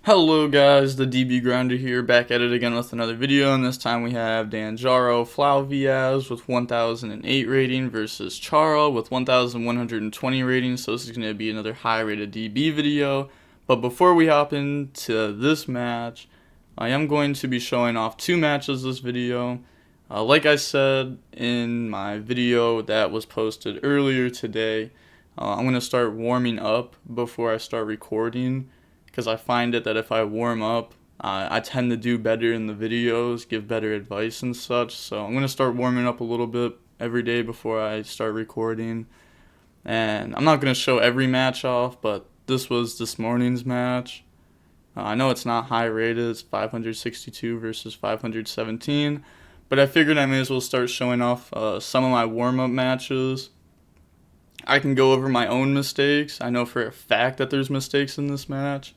Hello guys, the DB Grinder here, back at it again with another video, and this time we have Danjaro Flaviaz with 1008 rating versus Chara with 1120 rating, so this is going to be another high rated DB video. But before we hop into this match, I am going to be showing off two matches this video. Like I said in my video that was posted earlier today, I'm going to start warming up before I start recording, because I find it that if I warm up, I tend to do better in the videos, give better advice and such. So I'm going to start warming up a little bit every day before I start recording. And I'm not going to show every match off, but this was this morning's match. I know it's not high rated, it's 562 versus 517, but I figured I may as well start showing off some of my warm-up matches. I can go over my own mistakes. I know for a fact that there's mistakes in this match.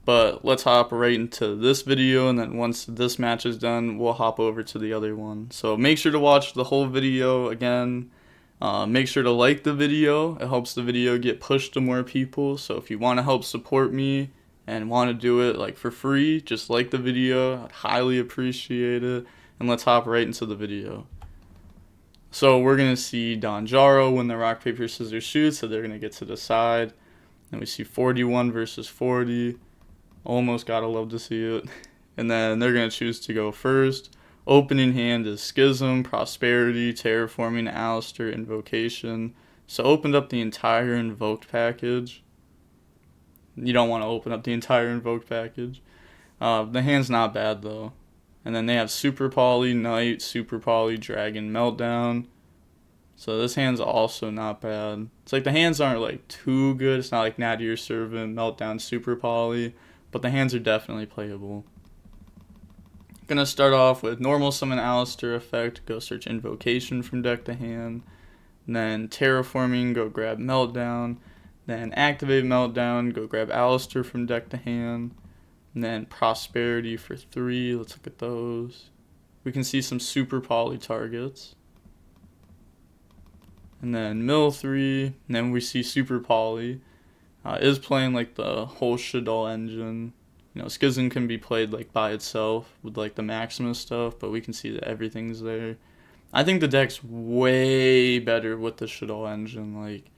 But let's hop right into this video, and then once this match is done, we'll hop over to the other one. So make sure to watch the whole video again. Make sure to like the video. It helps the video get pushed to more people. So if you want to help support me and want to do it like for free, just like the video. I'd highly appreciate it. And let's hop right into the video. So we're going to see Danjaro win the rock, paper, scissors, shoot. So they're going to get to decide. Then we see 41 versus 40. Almost gotta love to see it. And then they're going to choose to go first. Opening hand is Schism, Prosperity, Terraforming, Alistair, Invocation. So opened up the entire Invoked package. You don't want to open up the entire Invoked package. The hand's not bad though. And then they have Super Poly, Knight, Super Poly, Dragon, Meltdown. So this hand's also not bad. It's like the hands aren't like too good. It's not like Nadir Servant, Meltdown, Super Poly. But the hands are definitely playable. Gonna start off with normal summon Alistair effect, go search Invocation from deck to hand. And then Terraforming, go grab Meltdown. Then activate Meltdown, go grab Alistair from deck to hand. And then Prosperity for 3, let's look at those. We can see some Super Poly targets. And then Mill 3, and then we see Super Poly. Is playing like the whole Shaddoll engine. You know, Schism can be played like by itself with like the Maximus stuff, but we can see that everything's there. I think the deck's way better with the Shaddoll engine. Like,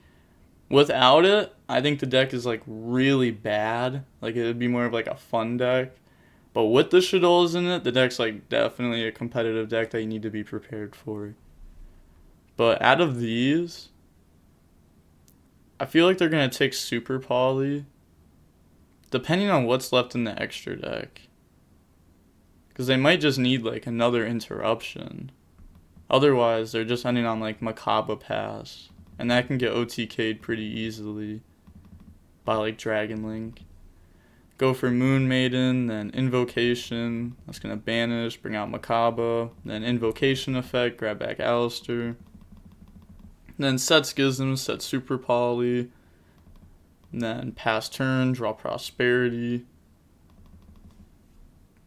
without it, I think the deck is like really bad. Like, it would be more of like a fun deck. But with the Shaddolls in it, the deck's like definitely a competitive deck that you need to be prepared for. But out of these, I feel like they're going to take Super Poly, depending on what's left in the extra deck. Because they might just need like another interruption. Otherwise, they're just ending on like Macabre Pass. And that can get OTK'd pretty easily by like Dragon Link. Go for Moon Maiden, then Invocation. That's going to banish, bring out Macabre. Then Invocation effect, grab back Alistair. Then set Schism, set Super Poly. And then pass turn, draw Prosperity.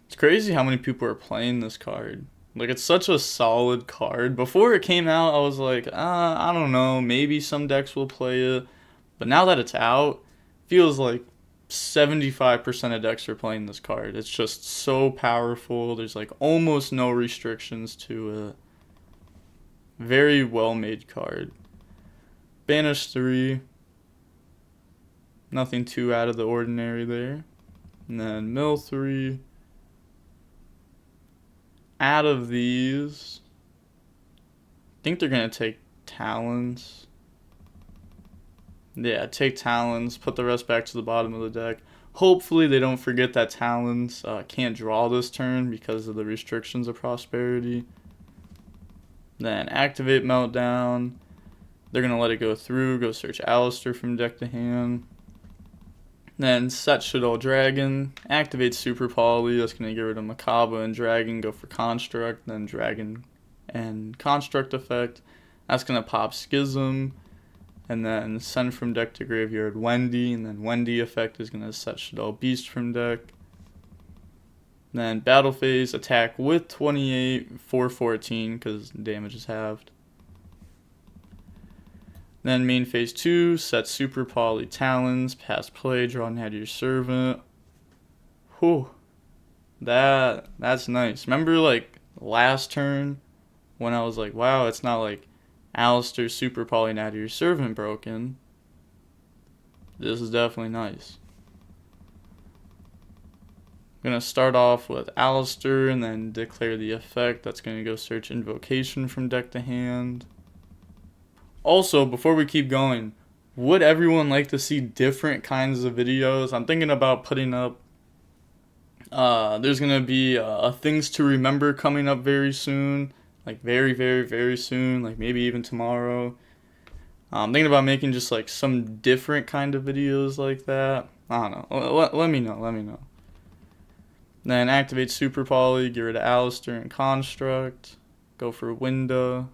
It's crazy how many people are playing this card. Like, it's such a solid card. Before it came out, I was like, I don't know, maybe some decks will play it. But now that it's out, feels like 75% of decks are playing this card. It's just so powerful. There's like almost no restrictions to it. Very well made card. Banish 3. Nothing too out of the ordinary there. And then Mill 3. Out of these, I think they're going to take Talons. Yeah, take Talons. Put the rest back to the bottom of the deck. Hopefully they don't forget that Talons can't draw this turn because of the restrictions of Prosperity. Then activate Meltdown. They're going to let it go through. Go search Alistair from deck to hand. Then set Shaddoll Dragon. Activate Super Poly. That's going to get rid of Macabre and Dragon. Go for Construct. Then Dragon and Construct effect. That's going to pop Schism. And then send from deck to graveyard Wendy. And then Wendy effect is going to set Shaddoll Beast from deck. Then battle phase, attack with 28 for 14 because damage is halved. Then main phase 2, set Super Poly Talons, pass play, draw Nadir Servant. Whew. That's nice. Remember like last turn when I was like, wow, it's not like Alistair Super Polynatier Servant broken. This is definitely nice. I'm going to start off with Alistair and then declare the effect. That's going to go search Invocation from deck to hand. Also, before we keep going, would everyone like to see different kinds of videos? I'm thinking about putting up, there's going to be a Things to Remember coming up very soon. Like very, very, very soon. Like maybe even tomorrow. I'm thinking about making just like some different kind of videos like that. I don't know. Let me know. Then activate Super Poly, get rid of Alistair and Construct. Go for Window.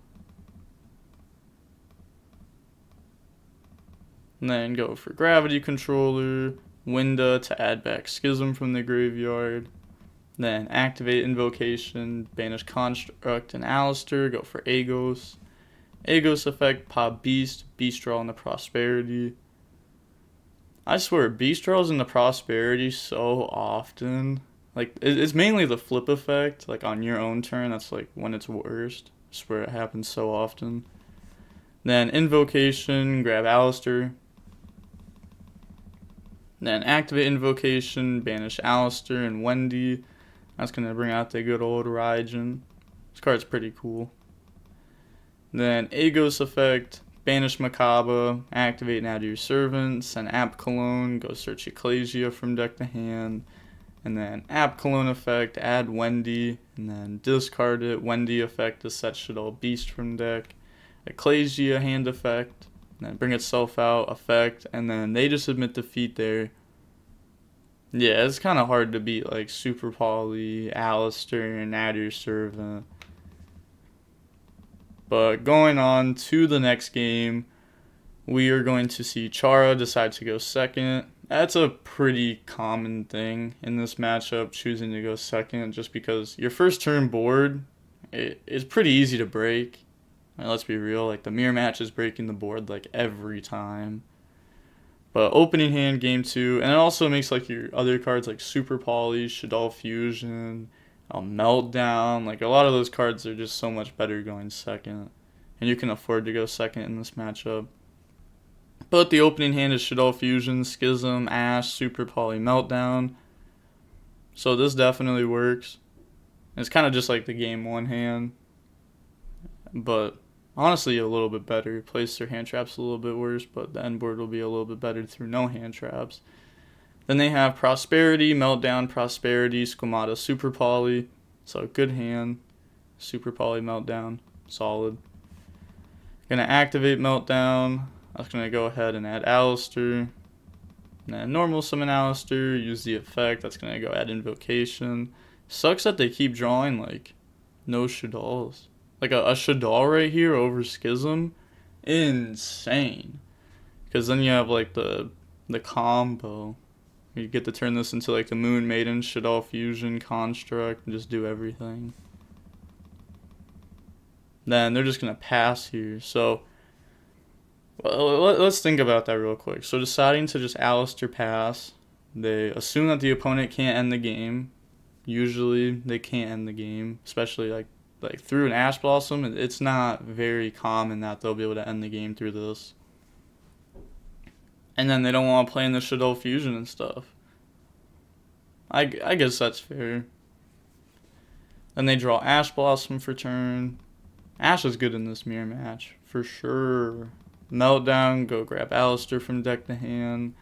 And then go for Gravity Controller, Window to add back Schism from the graveyard. Then activate Invocation, banish Construct and Alistair, go for Agos. Agos effect, pop Beast draw into Prosperity. I swear, Beast draws into Prosperity so often. Like, it's mainly the flip effect, like on your own turn, that's like when it's worst. I swear it happens so often. Then Invocation, grab Alistair. Then activate Invocation, banish Alistair and Wendy. That's going to bring out the good old Raijin. This card's pretty cool. Then Agos effect, banish Makaba, activate Nadir Servants, and App Cologne, go search Ecclesia from deck to hand. And then App Cologne effect, add Wendy, and then discard it. Wendy effect to set Shaddoll Beast from deck. Ecclesia hand effect, and then bring itself out, effect, and then they just admit defeat there. Yeah, it's kind of hard to beat like Super Poly, Alistair, and Nadir Servant. But going on to the next game, we are going to see Chara decide to go second. That's a pretty common thing in this matchup, choosing to go second, just because your first turn board is pretty easy to break. I mean, let's be real, like the mirror match is breaking the board like every time. But opening hand, game 2, and it also makes like your other cards like Super Poly, Shaddoll Fusion, Meltdown, like a lot of those cards are just so much better going second. And you can afford to go second in this matchup. But the opening hand is Shaddoll Fusion, Schism, Ash, Super Poly, Meltdown. So this definitely works. It's kind of just like the game 1 hand. But honestly a little bit better. Place their hand traps a little bit worse, but the end board will be a little bit better through no hand traps. Then they have Prosperity, Meltdown, Prosperity, Squamata, Super Poly. So good hand. Super Poly, Meltdown, solid. Gonna activate Meltdown. I was gonna go ahead and add Alistair. And then normal summon Alistair, use the effect. That's gonna go add Invocation. Sucks that they keep drawing like no Shaddolls. Like a Shaddoll right here over Schism. Insane. Because then you have like the combo. You get to turn this into like the Moon Maiden, Shaddoll Fusion, Construct, and just do everything. Then they're just going to pass here. So let's think about that real quick. So deciding to just Alistair pass, they assume that the opponent can't end the game. Usually they can't end the game, especially like through an Ash Blossom. It's not very common that they'll be able to end the game through this. And then they don't want to play in the Shaddoll Fusion and stuff. I guess that's fair. Then they draw Ash Blossom for turn. Ash is good in this mirror match, for sure. Meltdown, go grab Alistair from deck to hand.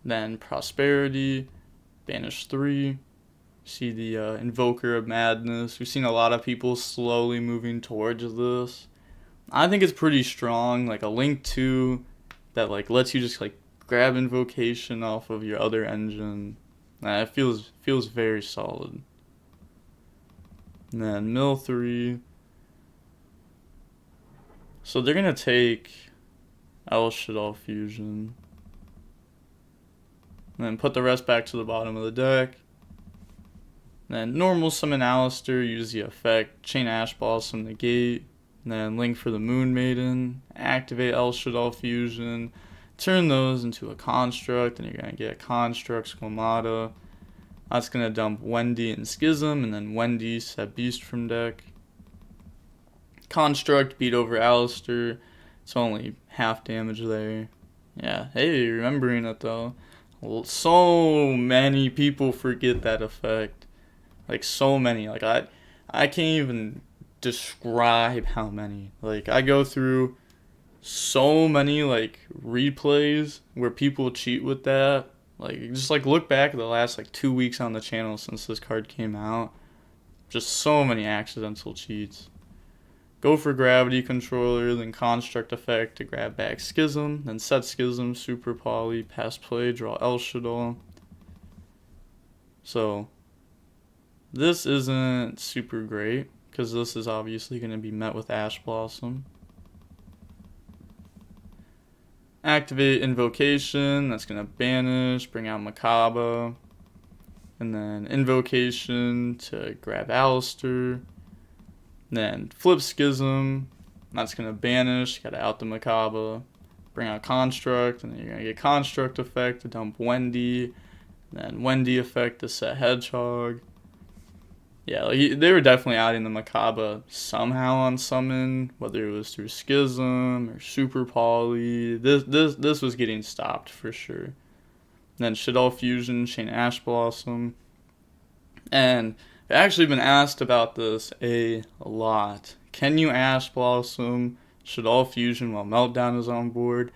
Then Prosperity, banish 3. See the Invoker of Madness. We've seen a lot of people slowly moving towards this. I think it's pretty strong, like a Link 2 that like lets you just like grab Invocation off of your other engine. It feels very solid. And then Mill 3. So they're gonna take Shaddoll Fusion. And then put the rest back to the bottom of the deck. Then normal summon Alistair, use the effect, chain Ash Blossom, negate. And then link for the Moon Maiden, activate Shaddoll Fusion, turn those into a construct, and you're going to get a construct, Squamata. That's going to dump Wendy and Schism, and then Wendy set Beast from deck. Construct beat over Alistair. It's only half damage there. Yeah, hey, remembering it though. So many people forget that effect. Like, so many. Like, I can't even describe how many. Like, I go through so many, like, replays where people cheat with that. Like, just, like, look back at the last, like, 2 weeks on the channel since this card came out. Just so many accidental cheats. Go for Gravity Controller, then Construct Effect to grab back Schism, then set Schism, Super Poly, pass play, draw El Shaddoll. So, this isn't super great, because this is obviously going to be met with Ash Blossom. Activate Invocation, that's going to banish, bring out Makaba. And then Invocation to grab Alistair. Then flip Schism, that's going to banish, got to out the Makaba, bring out Construct, and then you're going to get Construct Effect to dump Wendy, then Wendy Effect to set Hedgehog. Yeah, like, they were definitely adding the Makaba somehow on summon, whether it was through Schism or Super Poly. This was getting stopped for sure. Then Shaddoll Fusion, Chain Ash Blossom, and I've actually been asked about this a lot. Can you Ash Blossom Shaddoll Fusion while Meltdown is on board?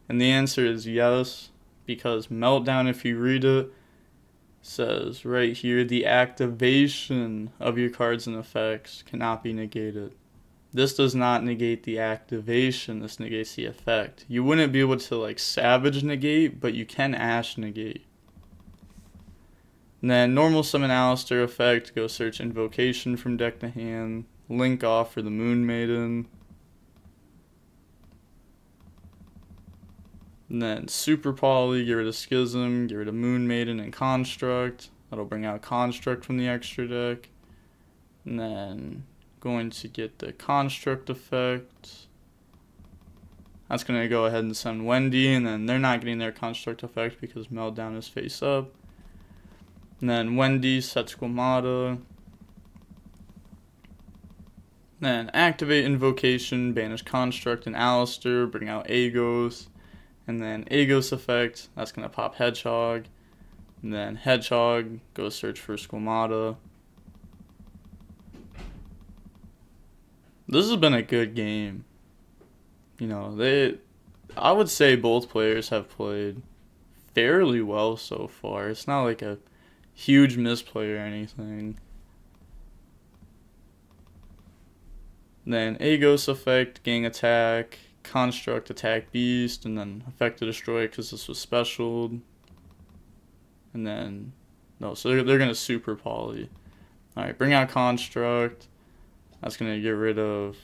And the answer is yes, because Meltdown, if you read it, says right here, the activation of your cards and effects cannot be negated. This does not negate the activation, this negates the effect. You wouldn't be able to, like, Savage negate, but you can Ash negate. And then normal summon Alistair effect, go search Invocation from deck to hand, link off for the Moon Maiden. And then Super Poly, get rid of Schism, get rid of Moon Maiden and Construct. That'll bring out Construct from the extra deck. And then going to get the Construct effect. That's going to go ahead and send Wendy, and then they're not getting their Construct effect because Meltdown is face up. And then Wendy sets Squamata. Then activate Invocation, banish Construct and Alistair, bring out Agos. And then Agos effect, that's going to pop Hedgehog. And then Hedgehog, go search for Squamata. This has been a good game. You know, I would say both players have played fairly well so far. It's not like a huge misplay or anything. Then Agos effect, gang attack, Construct attack Beast, and then effect to destroy because this was specialed. And then, no, so they're going to Super Poly. Alright, bring out Construct. That's going to get rid of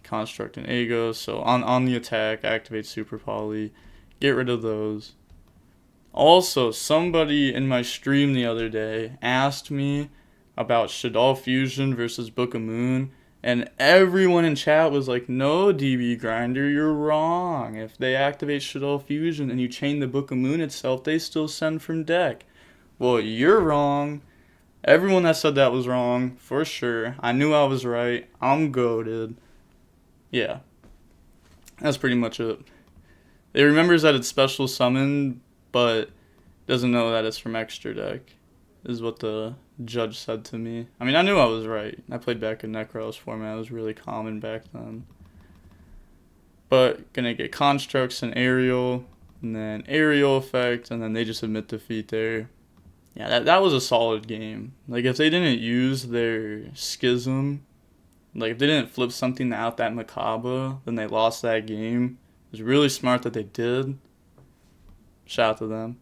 Construct and Agos. So on the attack, activate Super Poly. Get rid of those. Also, somebody in my stream the other day asked me about Shaddoll Fusion versus Book of Moon, and everyone in chat was like, no, DB Grinder, you're wrong. If they activate Shaddoll Fusion and you chain the Book of Moon itself, they still send from deck. Well, you're wrong. Everyone that said that was wrong, for sure. I knew I was right. I'm goated. Yeah. That's pretty much it. It remembers that it's special summoned, but doesn't know that it's from extra deck, is what the judge said to me. I mean, I knew I was right. I played back in Necros format. It was really common back then. But gonna get Constructs and Aerial, and then Aerial effect, and then they just admit defeat there. Yeah, that was a solid game. Like, if they didn't use their Schism, like, if they didn't flip something out that Makaba, then they lost that game. It was really smart that they did. Shout out to them.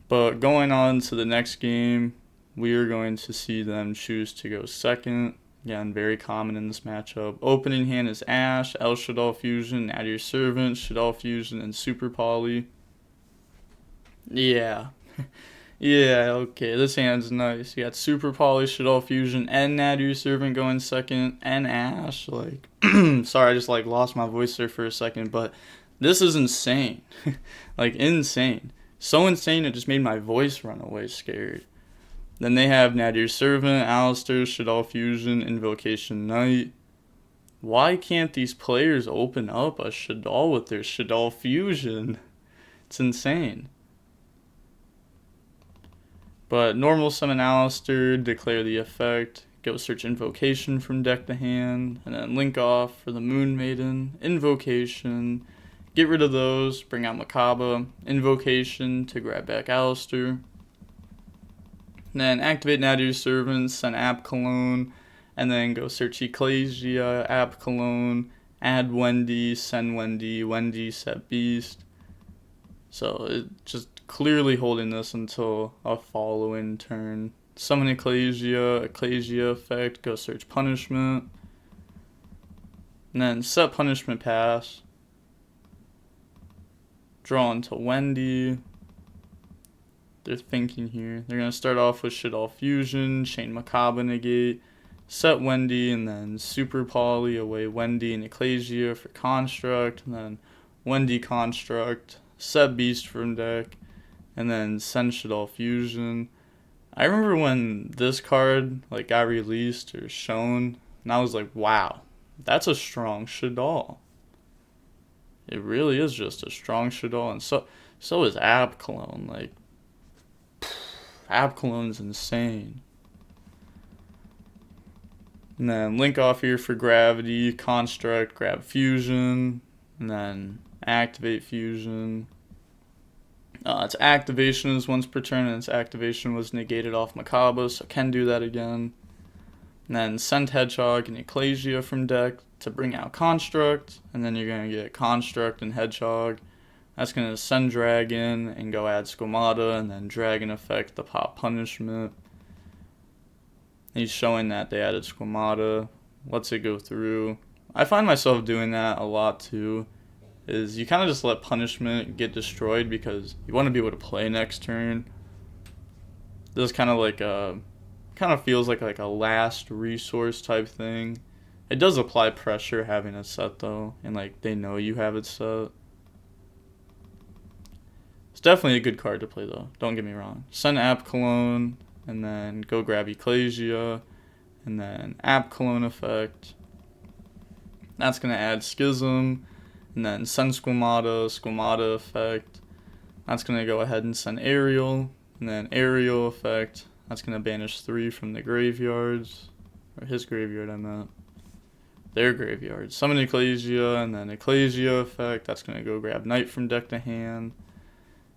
But going on to the next game, we are going to see them choose to go second. Again, very common in this matchup. Opening hand is Ash, El Shaddoll Fusion, add your Servant, Shaddoll Fusion, and Super Poly. Yeah. Yeah, okay, this hand's nice. You got Super Poly, Shaddoll Fusion, and Nadir Servant going second, and Ash. Like, sorry, I just, like, lost my voice there for a second, but this is insane. Like, insane. So insane, it just made my voice run away scared. Then they have Nadir Servant, Alistair, Shaddoll Fusion, Invocation Knight. Why can't these players open up a Shaddoll with their Shaddoll Fusion? It's insane. But normal summon Alistair, declare the effect, go search Invocation from deck to hand, and then link off for the Moon Maiden, Invocation, get rid of those, bring out Makaba, Invocation to grab back Alistair. And then activate Nadir Servant, send App Cologne, and then go search Ecclesia, App Cologne, add Wendy, send Wendy, Wendy, set Beast. So it just clearly holding this until a following turn. Summon Ecclesia, Ecclesia effect, go search Punishment. And then set Punishment pass. Draw into Wendy. They're thinking here. They're going to start off with Shaddoll Fusion, Chain Makaba negate, set Wendy, and then Super Poly away Wendy and Ecclesia for Construct, and then Wendy Construct, set Beast from deck, and then send Shaddoll Fusion. I remember when this card got released or shown, and I was like, wow, that's a strong Shaddoll. It really is just a strong Shaddoll, and so is App Cologne. App Cologne's insane. And then link off here for Gravity, Construct, grab Fusion, and then activate Fusion. Its activation is once per turn, and its activation was negated off Makaba, so can do that again. And then send Hedgehog and Ecclesia from deck to bring out Construct, and then you're going to get Construct and Hedgehog. That's going to send Dragon and go add Squamata, and then Dragon effect the pop Punishment. He's showing that they added Squamata, lets it go through. I find myself doing that a lot too, is you kind of just let Punishment get destroyed because you want to be able to play next turn. This is kind of feels like a last resource type thing. It does apply pressure having it set though, and they know you have it set. It's definitely a good card to play though, don't get me wrong. Send App Cologne, and then go grab Ecclesia, and then App Cologne effect. That's going to add Schism, and then send Squamata effect. That's going to go ahead and send Aerial, and then Aerial effect. That's going to banish 3 from the graveyards, or his graveyard I meant. Their graveyard. Summon Ecclesia, and then Ecclesia effect. That's going to go grab Knight from deck to hand.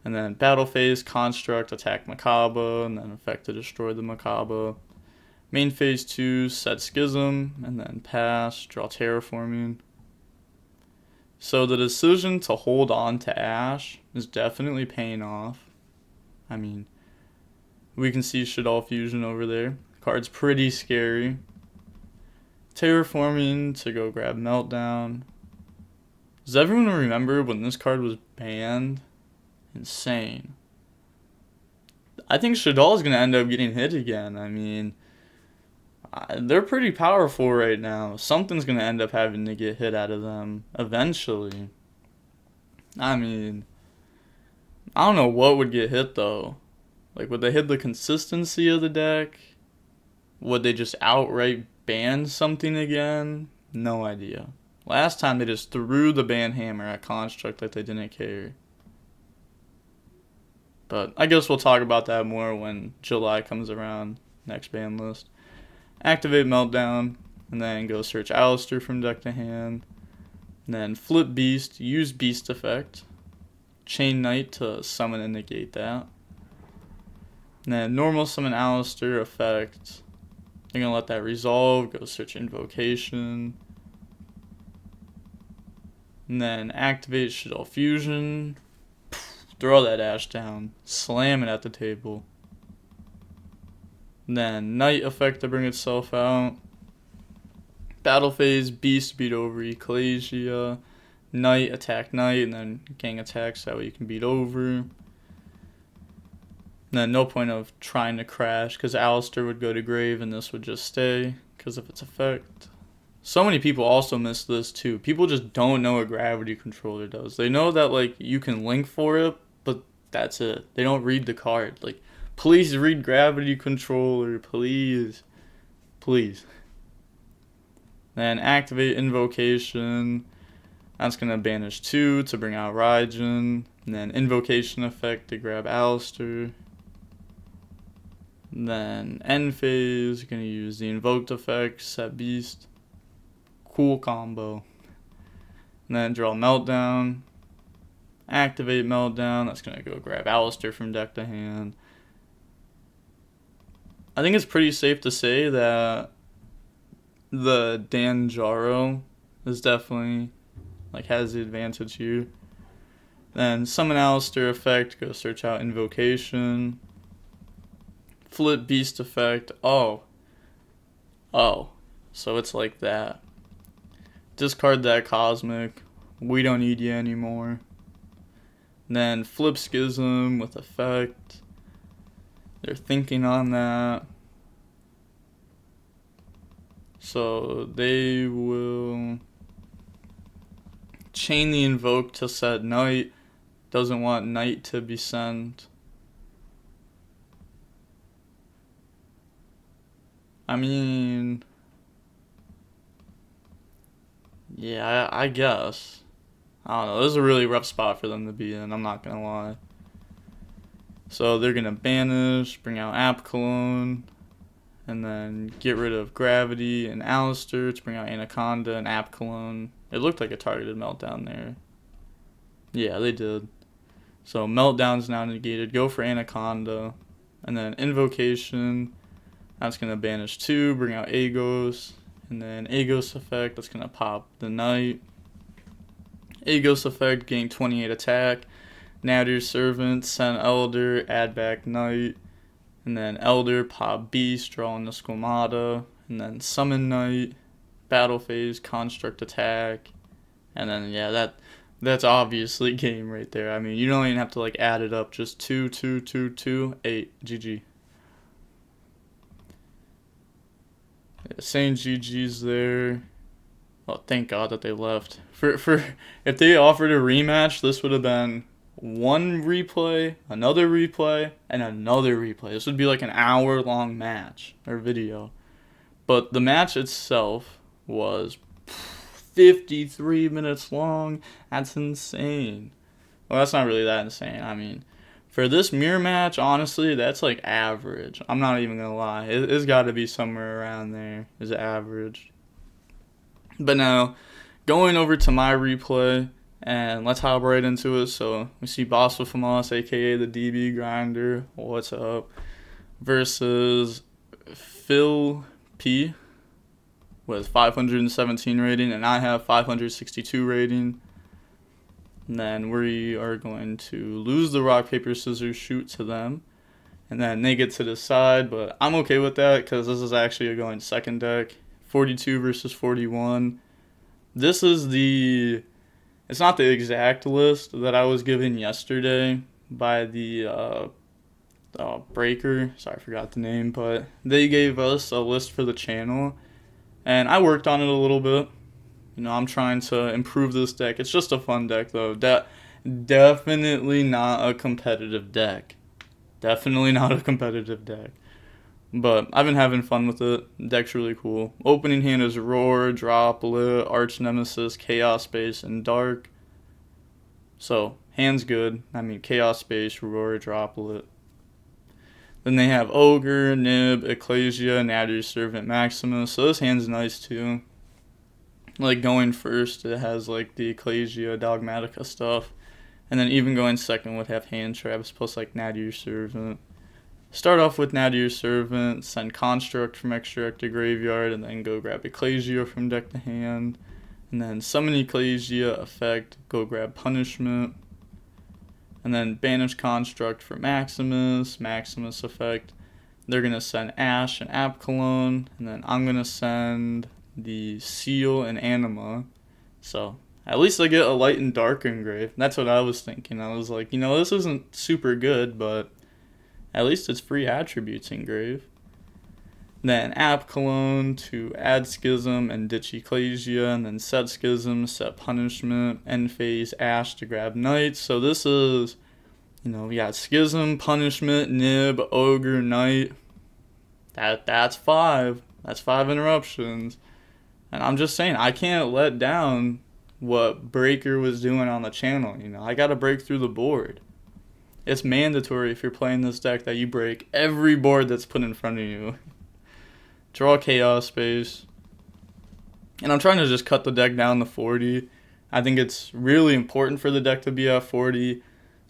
And then battle phase, Construct, attack Makaba, and then effect to destroy the Makaba. Main phase 2, set Schism, and then pass, draw Terraforming. So the decision to hold on to Ash is definitely paying off. I mean, we can see Shaddoll Fusion over there. Card's pretty scary. Terraforming to go grab Meltdown. Does everyone remember when this card was banned? Insane. I think Shaddoll is going to end up getting hit again. I mean, they're pretty powerful right now. Something's going to end up having to get hit out of them eventually. I mean, I don't know what would get hit though. Would they hit the consistency of the deck? Would they just outright ban something again? No idea. Last time they just threw the ban hammer at Construct like they didn't care. But I guess we'll talk about that more when July comes around, next ban list. Activate Meltdown, and then go search Alistair from deck to hand. And then flip Beast, use Beast effect. Chain Knight to summon and negate that. And then normal summon Alistair effect. You're going to let that resolve, go search Invocation. And then activate Shaddoll Fusion. Throw that Ash down, slam it at the table. Then Knight effect to bring itself out. Battle phase, Beast beat over Ecclesia. Knight attack Knight, and then gang attacks, that way you can beat over. And then no point of trying to crash, because Alistair would go to grave and this would just stay because of its effect. So many people also miss this too. People just don't know what Gravity Controller does. They know that you can link for it, but that's it. They don't read the card. Please read Gravity Controller, please. Please. Then activate Invocation. That's going to banish 2 to bring out Raijin. And then Invocation effect to grab Alistair. Then end phase, you're going to use the Invoked effect, set Beast. Cool combo. And then draw Meltdown. Activate Meltdown. That's going to go grab Alistair from deck to hand. I think it's pretty safe to say that the Danjaro is definitely, like, has the advantage here. Then summon Alistair effect, go search out Invocation. Flip Beast effect. Oh, so it's like that. Discard that Cosmic. We don't need you anymore. Then flip Schism with effect. They're thinking on that. So they will chain the Invoke to set Knight. Doesn't want Knight to be sent. I mean, yeah, I guess. I don't know. This is a really rough spot for them to be in, I'm not going to lie. So they're going to banish, bring out App Cologne, and then get rid of Gravity and Alistair to bring out Anaconda and App Cologne. It looked like a targeted Meltdown there. Yeah, they did. So Meltdown's now negated. Go for Anaconda. And then Invocation. That's going to banish 2, bring out Agos. And then Agos effect, that's going to pop the Knight. Agos effect, gain 28 attack. Nadir Servant, send Elder, add back Knight. And then Elder, pop Beast, draw in the Squamata. And then summon Knight, battle phase, construct attack. And then, yeah, that's obviously game right there. I mean, you don't even have to, like, add it up. Just 2, 2, 2, 2, 8. GG. Yeah, saying GG's there. Oh, thank God that they left. For if they offered a rematch, this would have been one replay, another replay, and another replay. This would be like an hour-long match or video. But the match itself was 53 minutes long. That's insane. Well, that's not really that insane. I mean, for this mirror match, honestly, that's like average. I'm not even going to lie. It's got to be somewhere around there is average. But now, going over to my replay, and let's hop right into it. So, we see Boss with FAMAS, a.k.a. the DB Grinder. What's up? Versus Phil P. with 517 rating, and I have 562 rating. And then we are going to lose the rock, paper, scissors, shoot to them. And then they get to decide, but I'm okay with that because this is actually a going second deck. 42 versus 41. This is it's not the exact list that I was given yesterday by the Breaker. Sorry, I forgot the name, but they gave us a list for the channel. And I worked on it a little bit. You know, I'm trying to improve this deck. It's just a fun deck, though. Definitely not a competitive deck. Definitely not a competitive deck. But I've been having fun with it. The deck's really cool. Opening hand is Roar, Droplet, Arch Nemesis, Chaos Space, and Dark. So, hand's good. I mean, Chaos Space, Roar, Droplet. Then they have Ogre, Nib, Ecclesia, Nadir Servant, Maximus. So this hand's nice too. Like going first, it has like the Ecclesia, Dogmatica stuff. And then even going second would have Hand Traps plus like Nadir Servant. Start off with Nadir Servant, send Construct from extra deck to graveyard, and then go grab Ecclesia from deck to hand. And then summon Ecclesia, effect, go grab Punishment. And then banish Construct for Maximus effect. They're going to send Ash and App Cologne. And then I'm going to send the Seal and Anima. So at least I get a light and dark engrave. That's what I was thinking. I was like, you know, this isn't super good, but at least it's free attributes engrave. Then App Cologne to add Schism and ditch Ecclesia, and then set Schism, set Punishment, end phase Ash to grab Knight. So this is You know, we got Schism, Punishment, Nib, Ogre, Knight. That's 5. That's 5 interruptions. And I'm just saying, I can't let down what Breaker was doing on the channel. You know, I gotta break through the board. It's mandatory if you're playing this deck that you break every board that's put in front of you. Draw Chaos Space. And I'm trying to just cut the deck down to 40. I think it's really important for the deck to be at 40.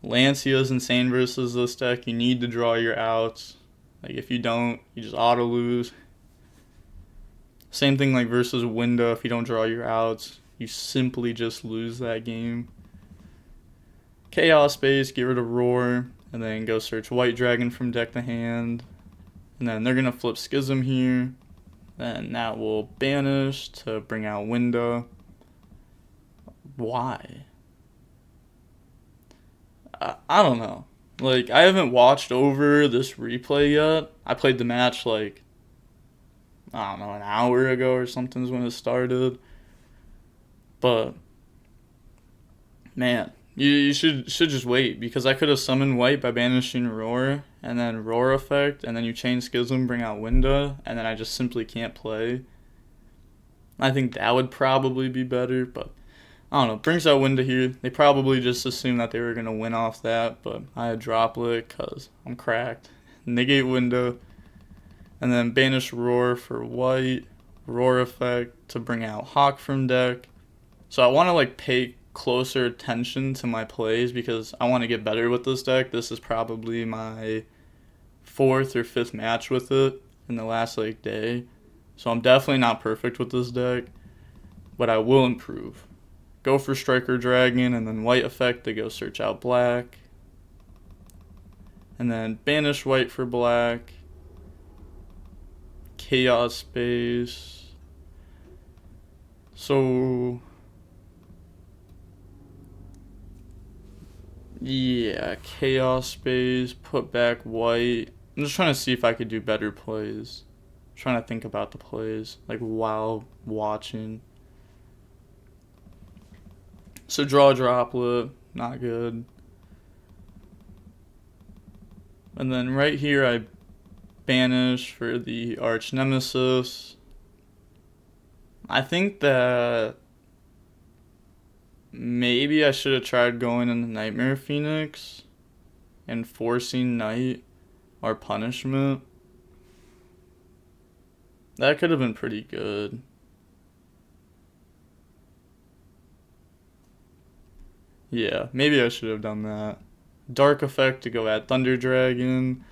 Lancia's insane versus this deck. You need to draw your outs. Like, if you don't, you just auto lose. Same thing like versus Window. If you don't draw your outs, you simply just lose that game. Chaos Space, get rid of Roar, and then go search White Dragon from deck to hand. And then they're going to flip Schism here. Then that will banish to bring out Window. Why? I don't know. Like, I haven't watched over this replay yet. I played the match like, I don't know, an hour ago or something is when it started. But, man, you should just wait, because I could have summoned White by banishing Roar, and then Roar effect, and then you chain Schism, bring out Window, and then I just simply can't play. I think that would probably be better, but I don't know. Brings out Window here. They probably just assumed that they were going to win off that, but I had Droplet because I'm cracked. Negate Window, and then banish Roar for White. Roar effect to bring out Hawk from deck. So I want to like pay closer attention to my plays because I want to get better with this deck. This is probably my 4th or 5th match with it in the last like day. So I'm definitely not perfect with this deck, but I will improve. Go for Striker Dragon, and then White effect to go search out Black. And then banish White for Black. Chaos Space. So, yeah, Chaos Space, put back White. I'm just trying to see if I could do better plays. I'm trying to think about the plays, like while watching. So draw Droplet, not good. And then right here I banish for the Arch Nemesis. I think that maybe I should have tried going into Nightmare Phoenix and forcing Knight or Punishment. That could have been pretty good. Yeah, maybe I should have done that. Dark effect to go add Thunder Dragon,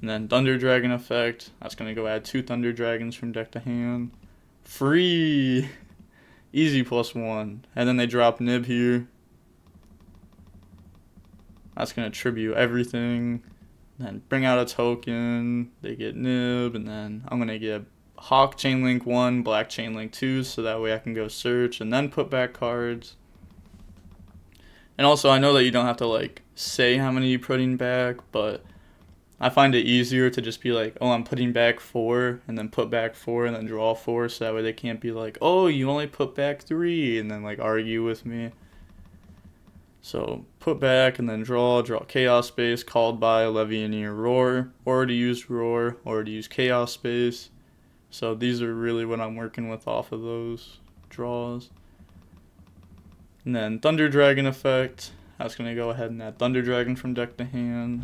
and then Thunder Dragon effect. That's going to go add 2 Thunder Dragons from deck to hand. Free! Easy +1. And then they drop Nib here. That's going to tribute everything. Then bring out a token. They get Nib, and then I'm going to get Hawk Chainlink 1, Black Chainlink 2, so that way I can go search and then put back cards. And also, I know that you don't have to, like, say how many you're putting back, but I find it easier to just be like, oh, I'm putting back 4, and then put back 4, and then draw 4, so that way they can't be like, oh, you only put back 3, and then, like, argue with me. So, put back, and then draw Chaos Space, called by Levianeer Roar. Already used Roar, already used Chaos Space. So, these are really what I'm working with off of those draws. And then Thunder Dragon effect. That's going to go ahead and add Thunder Dragon from deck to hand.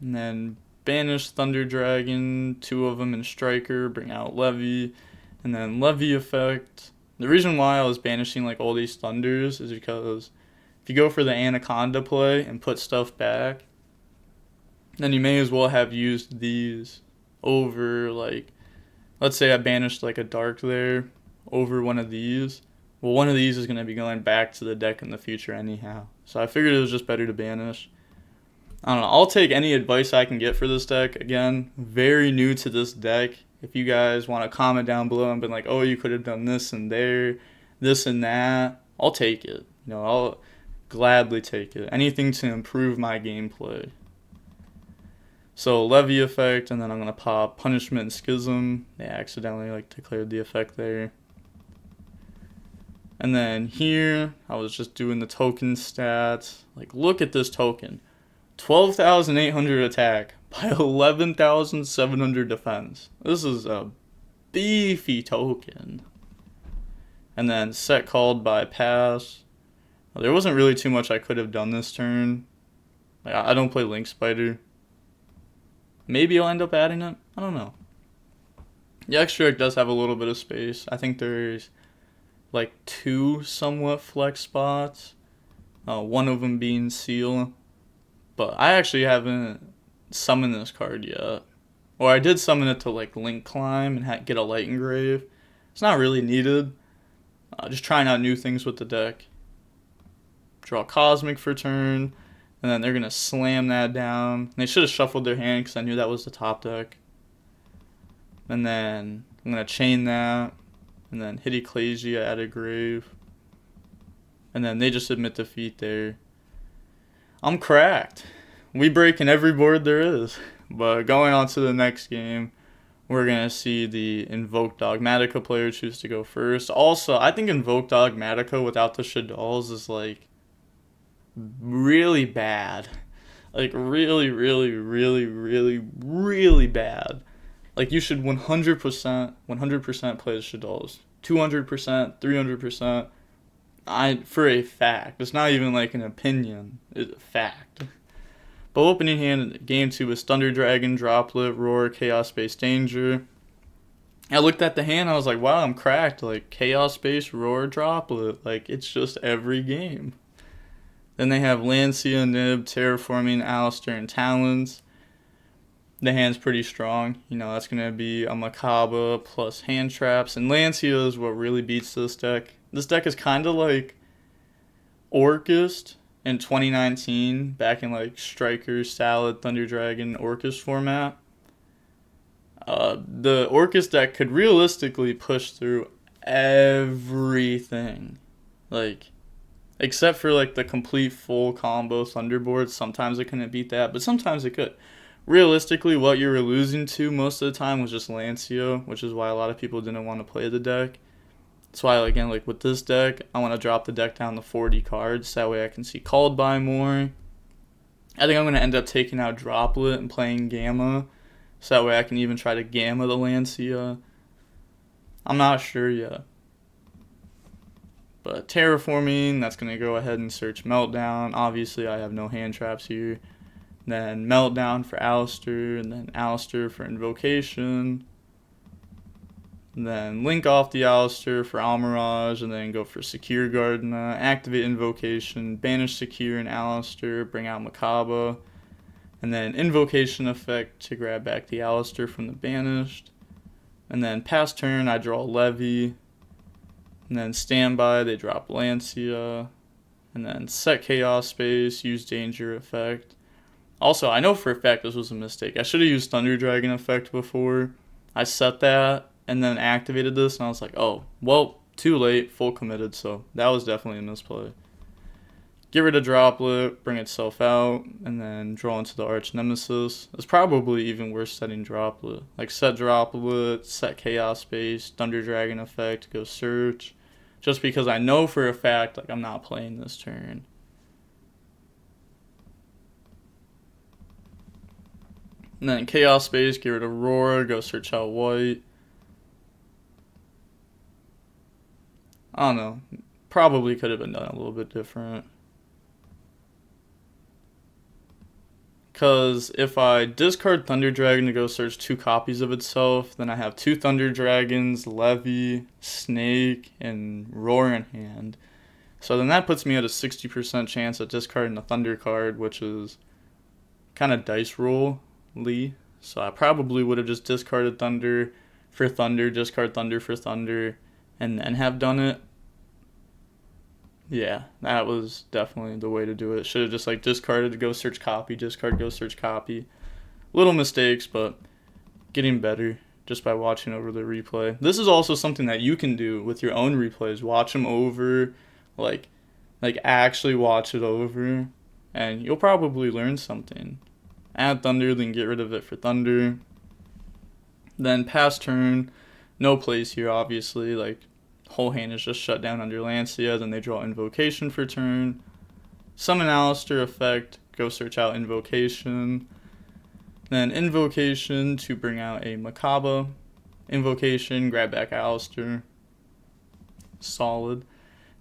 And then banish Thunder Dragon, 2 of them in Striker, bring out Levy. And then Levy effect. The reason why I was banishing like all these Thunders is because if you go for the Anaconda play and put stuff back, then you may as well have used these over, like, let's say I banished like a Dark there over one of these. Well, one of these is going to be going back to the deck in the future anyhow. So I figured it was just better to banish. I don't know. I'll take any advice I can get for this deck. Again, very new to this deck. If you guys want to comment down below and be like, oh, you could have done this and there, this and that, I'll take it. You know, I'll gladly take it. Anything to improve my gameplay. So Levy effect, and then I'm going to pop Punishment and Schism. They accidentally like declared the effect there. And then here, I was just doing the token stats. Like, look at this token. 12,800 attack by 11,700 defense. This is a beefy token. And then set called by pass. There wasn't really too much I could have done this turn. Like, I don't play Link Spider. Maybe I'll end up adding it. I don't know. The extra deck does have a little bit of space. I think there's like 2 somewhat flex spots. One of them being Seal. But I actually haven't summoned this card yet. Or I did summon it to like Link Climb and get a Light Engrave. It's not really needed. Just trying out new things with the deck. Draw Cosmic for turn. And then they're going to slam that down. They should have shuffled their hand because I knew that was the top deck. And then I'm going to chain that. And then hit Ecclesia at a grave. And then they just admit defeat there. I'm cracked. We break in every board there is. But going on to the next game, we're going to see the Invoked Dogmatica player choose to go first. Also, I think Invoked Dogmatica without the Shaddolls is like really bad. Like really, really, really, really, really bad. Like you should 100% play the Shadolls. 200%, 300%. For a fact. It's not even like an opinion. It's a fact. But opening hand, game 2 is Thunder Dragon, Droplet, Roar, Chaos Space, Danger. I looked at the hand, I was like, wow, I'm cracked. Like, Chaos Space, Roar, Droplet. Like, it's just every game. Then they have Lancia, Nib, Terraforming, Alistair, and Talons. The hand's pretty strong. You know, that's going to be a Macabre plus hand traps. And Lancia is what really beats this deck. This deck is kind of like Orcust in 2019, back in like Striker, Salad, Thunder Dragon, Orcust format. The Orcust deck could realistically push through everything. Like, except for like the complete full combo Thunderboard. Sometimes it couldn't beat that, but sometimes it could. Realistically, what you were losing to most of the time was just Lancia, which is why a lot of people didn't want to play the deck. That's why, again, like with this deck, I want to drop the deck down to 40 cards. That way I can see called by more. I think I'm going to end up taking out Droplet and playing Gamma. So that way I can even try to Gamma the Lancia. I'm not sure yet. But Terraforming, that's going to go ahead and search Meltdown. Obviously, I have no hand traps here. Then Meltdown for Alistair, and then Alistair for Invocation. And then link off the Alistair for Almirage, and then go for Secure Gardena, activate Invocation, banish Secure and Alistair, bring out Macabre, and then Invocation effect to grab back the Alistair from the banished. And then pass turn, I draw Levy, and then standby, they drop Lancia, and then set Chaos Space, use Danger effect. Also, I know for a fact this was a mistake. I should have used Thunder Dragon effect before I set that and then activated this, and I was like, oh, well, too late, full committed, so that was definitely a misplay. Get rid of Droplet, bring itself out, and then draw into the Arch Nemesis. It's probably even worse setting Droplet. Like, set Droplet, set Chaos Space, Thunder Dragon effect, go search. Just because I know for a fact, like, I'm not playing this turn. And then Chaos Space, get rid of Roar, go search out White. I don't know. Probably could have been done a little bit different. Because if I discard Thunder Dragon to go search 2 copies of itself, then I have 2 Thunder Dragons, Levy, Snake, and Roar in hand. So then that puts me at a 60% chance of discarding a Thunder card, which is kind of dice roll-ly. So I probably would have just discarded Thunder for Thunder, discard Thunder for Thunder, and then have done it. Yeah, that was definitely the way to do it. Should have just like discarded to go search copy, discard, go search copy. Little mistakes, but getting better just by watching over the replay. This is also something that you can do with your own replays. Watch them over, like actually watch it over, and you'll probably learn something. Add Thunder, then get rid of it for Thunder. Then pass turn, no plays here, obviously. Like, whole hand is just shut down under Lancia. Then they draw Invocation for turn. Summon Alistair effect, go search out Invocation. Then Invocation to bring out a Makaba. Invocation, grab back Alistair. Solid.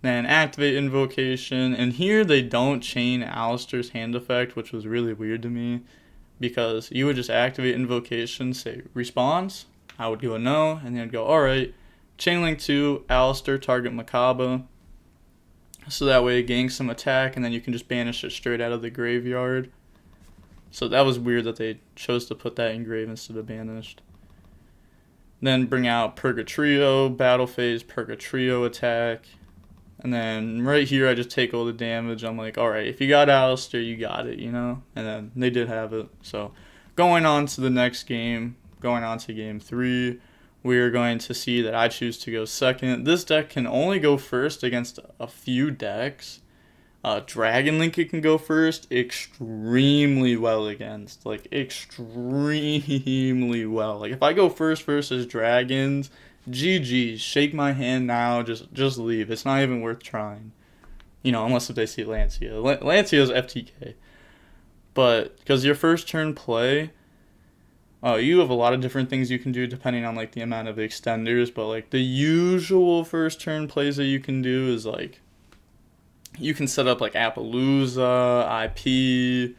Then activate Invocation, and here they don't chain Alistair's hand effect, which was really weird to me, because you would just activate Invocation, say response, I would go no, and then I'd go alright, chain link to Alistair, target Makaba, so that way it gains some attack, and then you can just banish it straight out of the graveyard. So that was weird that they chose to put that in grave instead of banished. Then bring out Purgatrio, battle phase, Purgatrio attack. And then right here, I just take all the damage. I'm like, alright, if you got Alistair, you got it, you know? And then they did have it. So going on to the next game, going on to game 3, we are going to see that I choose to go second. This deck can only go first against a few decks. Dragon Link it can go first extremely well against. Like, extremely well. Like, if I go first versus Dragons, GG, shake my hand now, just leave. It's not even worth trying. You know, unless if they see Lancia. Lancia's FTK. But, because your first turn play, you have a lot of different things you can do depending on, like, the amount of extenders. But, like, the usual first turn plays that you can do is, like, you can set up, like, Appaloosa, IP.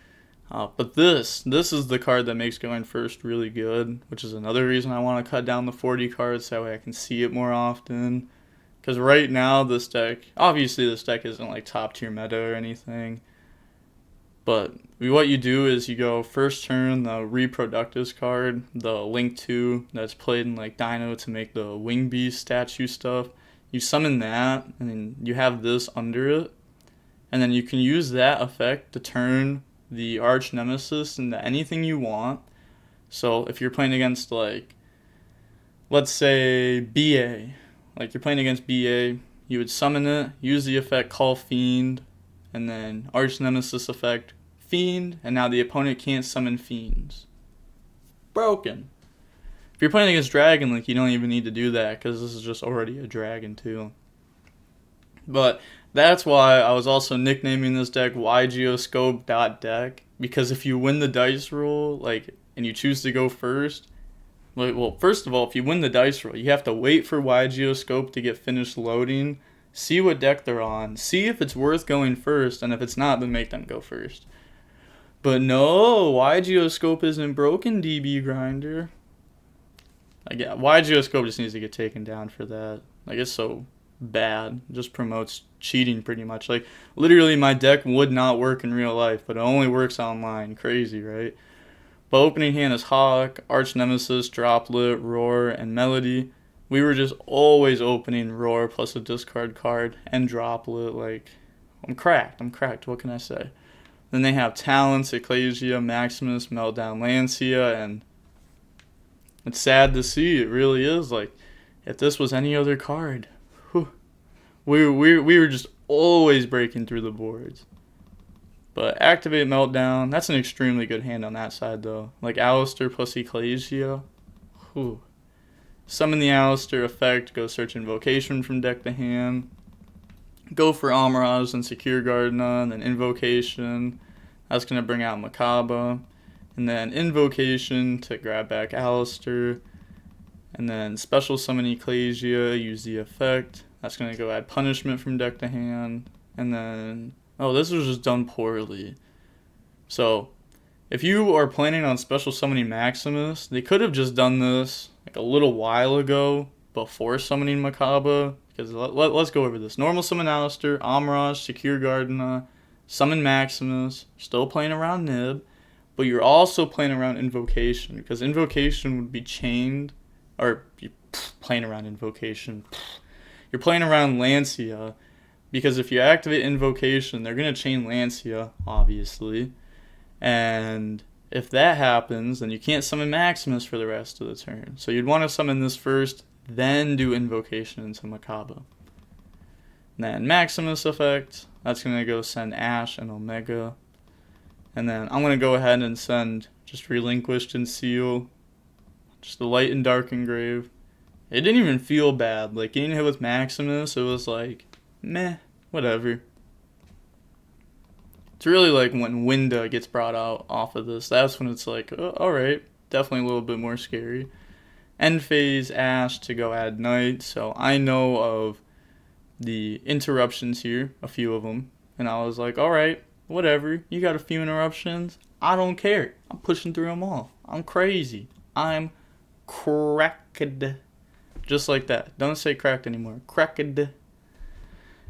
But this is the card that makes going first really good, which is another reason I want to cut down the 40 cards, so that way I can see it more often. Because right now, this deck, obviously this deck isn't like top tier meta or anything, but what you do is you go first turn, the Reproductus card, the Link 2 that's played in like Dino to make the Wing Beast statue stuff. You summon that, and then you have this under it, and then you can use that effect to turn the Arch Nemesis into anything you want. So if you're playing against, like, let's say BA, like you're playing against BA, you would summon it, use the effect Call Fiend, and then Arch Nemesis effect Fiend, and now the opponent can't summon Fiends. Broken. If you're playing against Dragon Link, you don't even need to do that, because this is just already a dragon too. But that's why I was also nicknaming this deck YGeoscope.deck, because if you win the dice roll, like, and you choose to go first, well, first of all, if you win the dice roll, you have to wait for YGeoscope to get finished loading, see what deck they're on, see if it's worth going first, and if it's not, then make them go first. But no, YGeoscope isn't broken, DB Grinder. Again, YGeoscope just needs to get taken down for that. Like, it's so bad. It just promotes cheating pretty much. Like, literally my deck would not work in real life, but it only works online. Crazy, right? But opening hand is Hawk, Arch Nemesis, Droplet, Roar, and Melody. We were just always opening Roar plus a discard card and Droplet. Like, I'm cracked. What can I say? Then they have Talents, Ecclesia, Maximus, Meltdown, Lancia, and it's sad to see. It really is. Like, if this was any other card, we were just always breaking through the boards. But activate Meltdown, that's an extremely good hand on that side though. Like Alistair plus Ecclesia. Whew. Summon the Alistair effect, go search Invocation from deck to hand. Go for Almiraj and Secure Gardena, and then Invocation. That's going to bring out Makaba. And then Invocation to grab back Alistair. And then Special Summon Ecclesia, use the effect. That's going to go add Punishment from deck to hand. And then, oh, this was just done poorly. So, if you are planning on Special Summoning Maximus, they could have just done this like a little while ago before summoning Makaba. Because let's go over this. Normal Summon Alistair, Almiraj, Secure Gardena, Summon Maximus, still playing around Nib. But you're also playing around Invocation, because Invocation would be chained, or you're playing around Invocation. You're playing around Lancia, because if you activate Invocation, they're going to chain Lancia, obviously. And if that happens, then you can't summon Maximus for the rest of the turn. So you'd want to summon this first, then do Invocation into Makaba. Then Maximus effect, that's going to go send Ash and Omega. And then I'm going to go ahead and send just Relinquished and Seal, just the Light and Dark Engrave. it didn't even feel bad. Like, getting hit with Maximus, it was like, meh, whatever. It's really like when Winda gets brought out off of this. That's when it's like, oh, alright, definitely a little bit more scary. End phase Ash to go add Knight. So I know of the interruptions here, a few of them. And I was like, alright, whatever. You got a few interruptions. I don't care. I'm pushing through them all. I'm crazy. I'm cracked. Just like that. Don't say cracked anymore. Cracked. And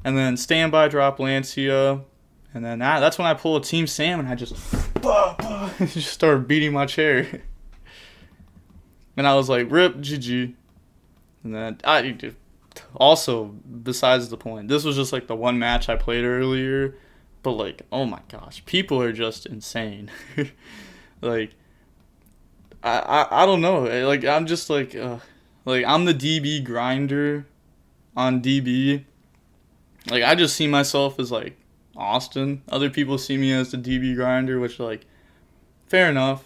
then standby drop Lancia. And then that's when I pull a Team Sam and I just just started beating my chair. And I was like, rip, GG. And then also, besides the point, this was just like the one match I played earlier. But like, oh my gosh, people are just insane. Like, I don't know. Like, I'm just like I'm the DB grinder on DB. Like, I just see myself as like Austin. Other people see me as the DB grinder, which, like, fair enough.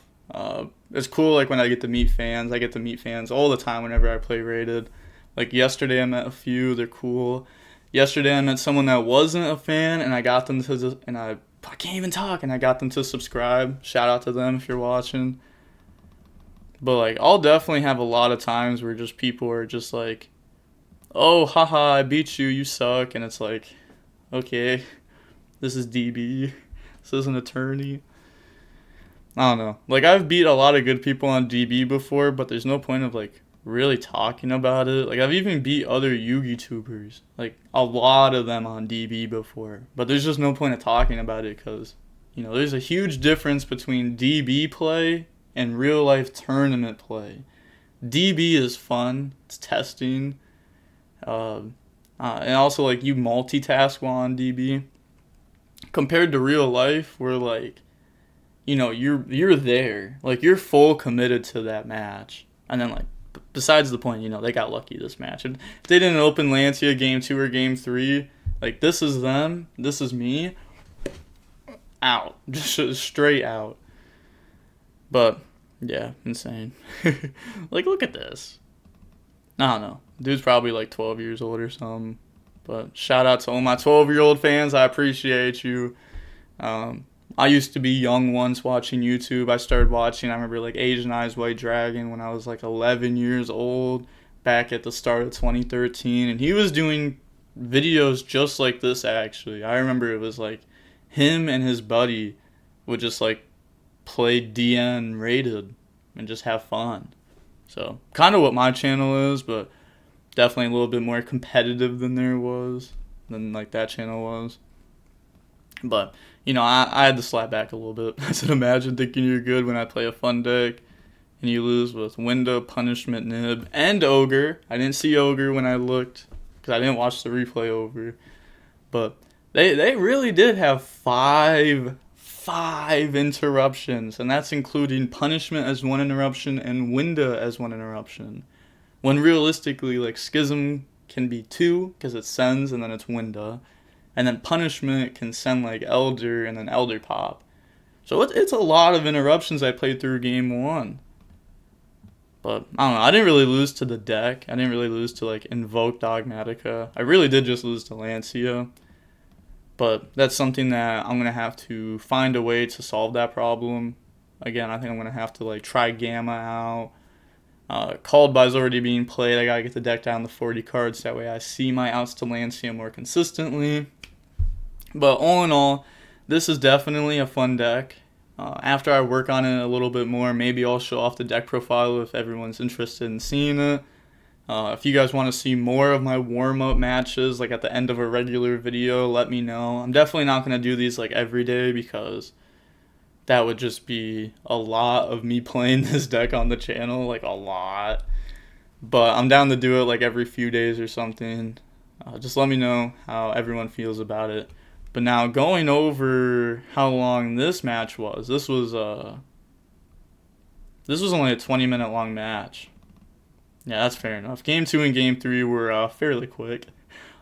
It's cool, like, when I get to meet fans. I get to meet fans all the time whenever I play rated. Like, yesterday I met a few. They're cool. Yesterday I met someone that wasn't a fan, and I got them to and I can't even talk, and I got them to subscribe. Shout out to them if you're watching. But, like, I'll definitely have a lot of times where just people are just like, oh, haha, I beat you, you suck. And it's like, okay, this is DB. This is an attorney. I don't know. Like, I've beat a lot of good people on DB before, but there's no point of, like, really talking about it. Like, I've even beat other Yugi-tubers. Like, a lot of them on DB before. But there's just no point of talking about it because, you know, there's a huge difference between DB play and real-life tournament play. DB is fun. It's testing. And also, like, you multitask while on DB. Compared to real life, where, like, you know, you're there. Like, you're full committed to that match. And then, like, besides the point, you know, they got lucky this match. And if they didn't open Lancia game 2 or game 3, like, this is them, this is me, out. Just straight out. But, yeah, insane. Like, look at this. I don't know. Dude's probably, like, 12 years old or something. But shout out to all my 12-year-old fans. I appreciate you. I used to be young once watching YouTube. I started watching, I remember, like, Asian Eyes White Dragon when I was, like, 11 years old, back at the start of 2013. And he was doing videos just like this, actually. I remember it was, like, him and his buddy would just, like, play DN rated and just have fun. So, kind of what my channel is, but definitely a little bit more competitive than like, that channel was. But, you know, I had to slap back a little bit. I said, imagine thinking you're good when I play a fun deck and you lose with Window, Punishment, Nib, and Ogre. I didn't see Ogre when I looked because I didn't watch the replay over. But they really did have five interruptions, and that's including Punishment as one interruption and Window as one interruption. When realistically, like, Schism can be 2 because it sends and then it's Window. And then Punishment can send, like, Elder and then Elder Pop. So it's a lot of interruptions I played through game 1. But, I don't know, I didn't really lose to the deck. I didn't really lose to, like, Invoked Dogmatica. I really did just lose to Lancia. But that's something that I'm going to have to find a way to solve that problem. Again, I think I'm going to have to, like, try Gamma out. Called By's already being played. I got to get the deck down to 40 cards. That way I see my outs to Lancia more consistently. But all in all, this is definitely a fun deck. After I work on it a little bit more, maybe I'll show off the deck profile if everyone's interested in seeing it. If you guys want to see more of my warm-up matches, like at the end of a regular video, let me know. I'm definitely not going to do these like every day because that would just be a lot of me playing this deck on the channel, like a lot. But I'm down to do it like every few days or something. Just let me know how everyone feels about it. But now, going over how long this match was, this was only a 20-minute long match. Yeah, that's fair enough. Game 2 and Game 3 were fairly quick.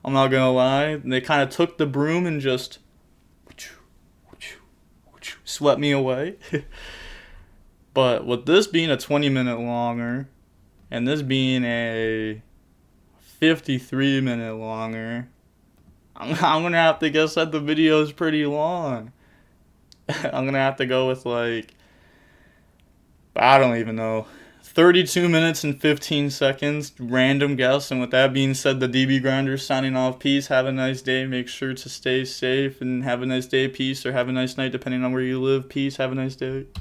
I'm not going to lie. They kind of took the broom and just swept me away. But with this being a 20-minute longer, And this being a 53-minute longer, I'm gonna have to guess that the video is pretty long. I'm gonna have to go with like, I don't even know, 32 minutes and 15 seconds, random guess. And with that being said, the DB Grinder signing off. Peace, have a nice day, make sure to stay safe, and have a nice day, peace, or have a nice night depending on where you live. Peace, have a nice day.